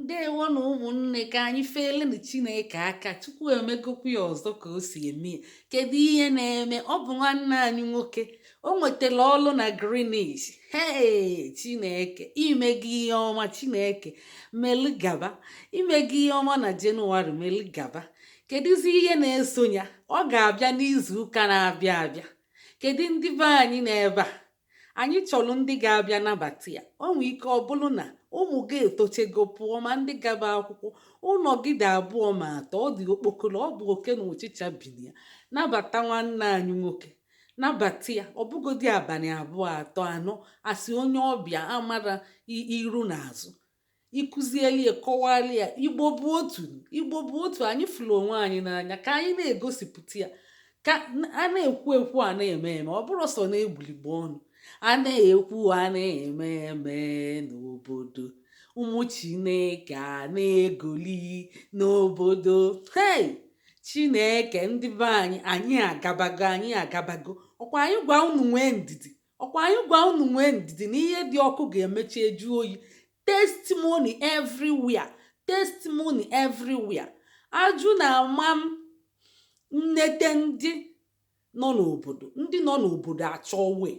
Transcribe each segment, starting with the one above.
Ndewonu ụmụnne, ka anyị feelenu Chineke aka. Chukwu emegokwu ya ọzọ ka o si eme ya. Kedu ihe na-eme? Ọ bụ nwanne anyị nwoke, o nwetara ọrụ na Greenwich. Chineke imegi ihe ọma. Chineke meligaba imegi ihe ọma na Jenụwarị, meligaba. Kedụzi ihe na-eso ya? Ọ ga-abịa n'izu ụka na-abịa abịa. Kedu ndị be anyị n'ebe a? Anyị chọrọ ndị ga-abịa nabata ya. O nwee ike ọ bụrụ na ụmụ gị etochego pụọ, ma ndị gaba akwụkwọ, ụnọgide abụọ ma atọ, ọ dị okpokoro, ọ bụ oke na ụchịcha biri ya. Nabata nwanne anyị nwoke, nabata ya. Ọ bụgodi abalị abụọ atọ anọ, asị onye ọbịa amara iru na azụ, ịkụzieli kọwara ya Igbo bụ otu. Igbo bụ otu. Anyị fụrụ onwe anyị n'anya, ka anyị na-egosipụta ya, ka a na-ekwu ekwu, a na-eme eme, ọ bụrụ sọ na-egbuligbo ọnụ. A na-ekwu, a na-eme eme n'obodo. Ụmụ Chineke a na-egoli n'obodo. Chineke, ndị be anyị, anyị agabago. Ọkwa anyị gwa unu nwee ndidi na ihe dị ọkụ ga-emechi eju oyi. Testimony everywhere. Ajụ na-ama m nnete ndị nọ n'obodo achọ wee.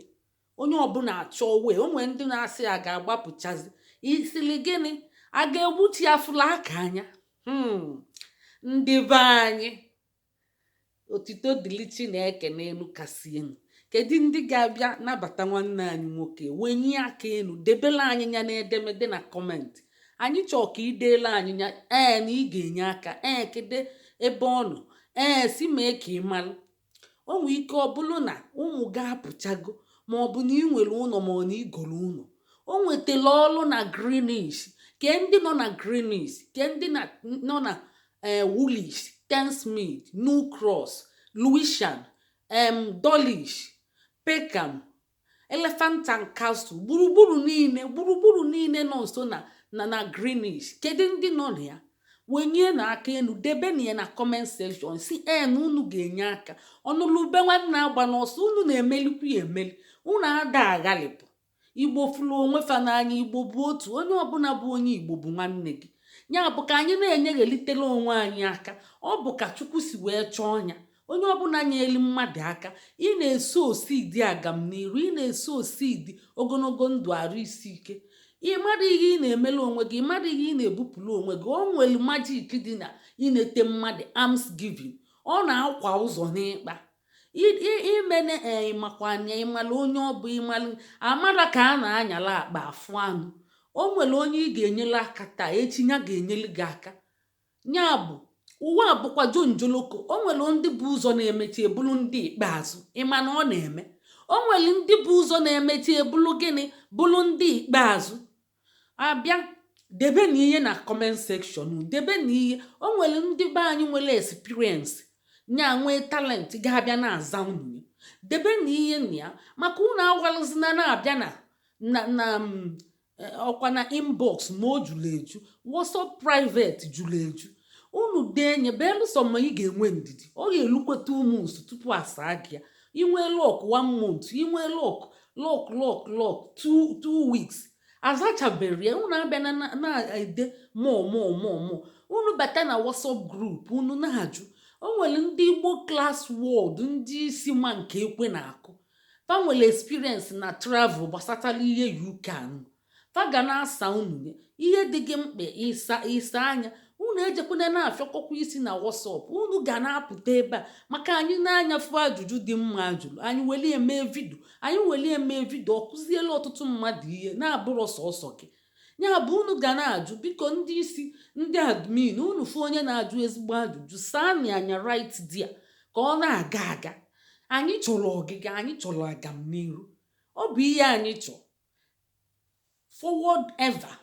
Onye ọbụla achọ wee. O nwere ndị na-asị a ga-agbapụchazi. Isili gịnị? A ga-egbuchi afụla aka anya? Ndị be anyị, otito dịrị Chineke n'elu kasị elu. Kedu ndị ga-abịa nabata nwanne anyị nwoke? Wenye aka elu, debela anyị ya n'edemede na kọmentị. Anyị chọọ ka ideela anyị ya na ị ga-enye aka kedu ebe ọ nọ si mee ka ị malụ. O nwee ike ọ bụrụ na ụmụ ga-apụchago, ma ọ bụ na ị nwere ụlọ, ma ọ na igoro ụlọ. O nwetara ọrụ na Greenwich. Ke ndị nọ na Greenwich, ke ndị nọ na Woolwich, Thamesmead, New Cross, Lewisham, Dulwich, Peckham, Elephant and Castle, gburugburu niile nọ nso na Greenwich. Kedu ndị nọ na ya? Wenye na aka enu, debe na ya na comment section. Si na unu ga-enye aka. Ọnụlube nwanne agba n'ọsọ. Unu na-emelikwu ya emeli. Unu ada aghalịpụ. Igbo fụrụ onwe fa n'anya. Igbo bụ otu. Onye ọbụla bụ onye Igbo bụ nwanne gị. Ya bụ ka anyị na-enyeghelitela onwe anyị aka. Ọ bụ ka Chukwu si wee chọọ ya. Onye ọbụla nyeli mmadụ aka, ị na-eso osidi agamniru, ị na-eso osidi ogologo ndụ, arụ isi ike. Ị mara ihe ị na-emelu onwe gị, ị mara ihe ị na-ebupụrụ onwe gị. O nwere majik dị na inete mmadụ almsgiving. Ọ na-akwa ụzọ n'ịkpa imene ịmakwanya ịmala onye ọ bụ ịmalụ amara ka a na-anyala akpa afụ anụ. O nwere onye ị ga-enyela aka taa, echi ya ga-enyelu gị aka. Ya bụ ụwa bụkwa jonjoloko. O nwere ndị bụ ụzọ na-emechi ebulu ndị ikpeazụ. Ịma na ọ na-eme. O nwere ndị bụ ụzọ na-emechi ebulu gịnị? Bụrụ ndị ikpeazụ. Abịa debe na ihe na comment section. Debe na ihe. O nwere ndị be anyị nwere experience, nya nwee talent, ga-abịa na-aza unu. Debe na ihe na ya, maka unu awalụzina na-abịa na ọkwa na inbox ma o juru eju, WhatsApp private juru eju. Unu denye belụsọ ma ị ga-enwe ndidi. Ọ ga-elukweta ụmụnsu tupu asaa gị ya. Inwe lọk 1 month, inwe lọk 2 weeks. Azachabere ya. Unu abịa na-ede more. Unu bata na WhatsApp group, unu na-ajụ. O nwere ndị Igbo class world, ndị isi ma nke ekwe na-akụ. Fa nwere experience na travel gbasatara ihe UK. Fa ga na-asa unu ihe dị gị mkpa ịsa anya. Unu ejekwana na-afịakọkwa isi na WhatsApp. Unu ga na-apụta ebe a maka anyị na-anyafu ajụjụ dị mma ajụrụ. Anyị weli eme vidio. Ọ kụziela ọtụtụ mmadụ ihe na-abụrụ sọsọ gị. Ya bụ unu ga na-ajụ. Biko ndị isi, ndị admin, unu fụ onye na-ajụ ezigbo ajụjụ, saa na anya right dia ka ọ na-aga. Anyị chọrọ ọgịga, anyị chọrọ agamniru. Ọ bụ ihe anyị chọrọ.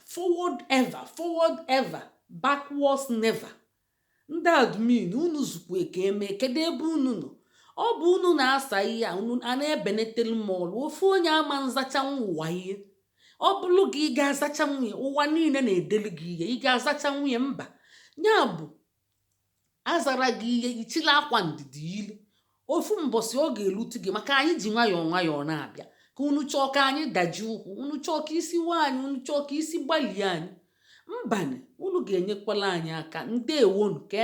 Forward ever, backwards never. Ndị admin, unu zukwe ka eme. Kedu ebe unu nọ? Ọ bụ unu na-asa ihe a, unu a na-ebenetelu mọlụ. Ofu onye ama nzacha ụwa ihe. Ọ bụrụ gị ị ga-azacha nwunye, ụwa niile na-edelu gị ihe, ị ga-azacha nwunye? Mba. Ya bụ azara gị ihe, ichila akwa ndidi ilu. Ofu mbọsị ọ ga-elutu gị, maka anyị ji nwayọọ na-abịa. Ka unu chọọ ka anyị daji ụkwụ, unu chọọ ka isi nwaanyị, unu chọọ ka isi gbalie anyị. mbanị unu ga-enyekwala anyị aka. Ndewonu ka